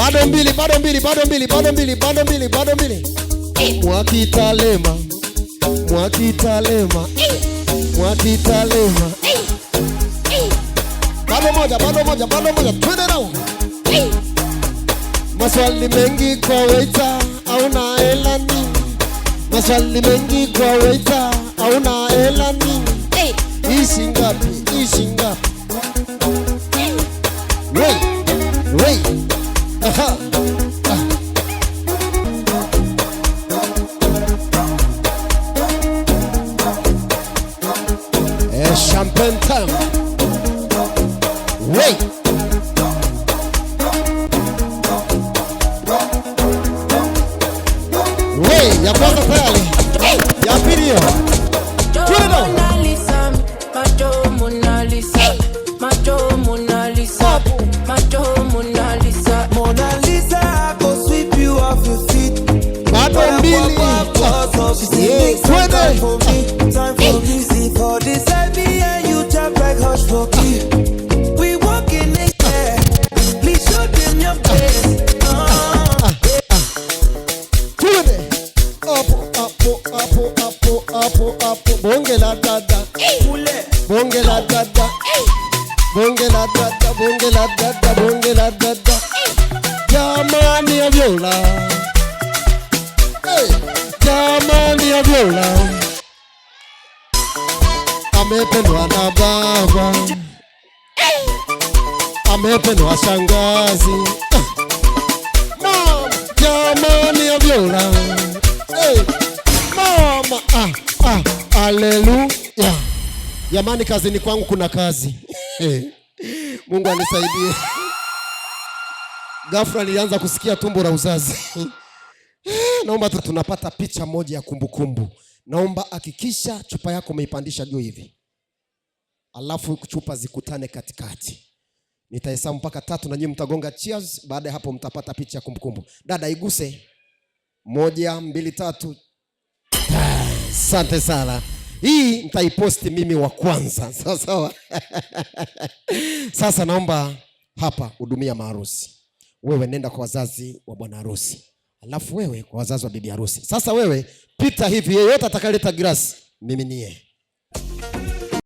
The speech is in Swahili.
Bado mbili. Mwakitalema. Bado moja. Twende nao. Maswali mengi kwa waiter, hauna hela nini? Maswali mengi kwa waiter, hauna hela nini? Ishi ngapi? Wait. Aha. Champagne time. Wait. Ya kwanza tayari. Ya pili hiyo. Mona Lisa. Mona Lisa. Mona Lisa, I go sweep you off your feet. Bado mbili. Time for me. See for this baby and you jump like hush for me. We walk in the air. Please show them your best. Apo. Bonge la dada. Jamani ya viola. Jamani ya viola. Amependwa na baba. Amependwa shangazi. Mama, jamani ya viola. Mama, haleluya. Jamani, kazini kwangu kuna kazi. Mungu anisaidie. Ghafla nilianza kusikia tumbo la uzazi. Naomba tunapata picha moja ya kumbukumbu. Naomba hakikisha chupa yako umeipandisha juu hivi. Alafu chupa zikutane katikati. Nitahesabu mpaka 3 na nyinyi mtagonga cheers. Baada ya hapo mtapata picha ya kumbukumbu. Dada iguse. 1, 2, 3. Asante sana. Hii nitaiposti mimi wa kwanza. Sawa. Sasa naomba hapa hudumia maharusi. Wewe nenda kwa wazazi wa bwana harusi. Alafu wewe kwa wazazi wa bibi harusi. Sasa wewe pita hivi, yeyote atakaeleta glasi mimi niye.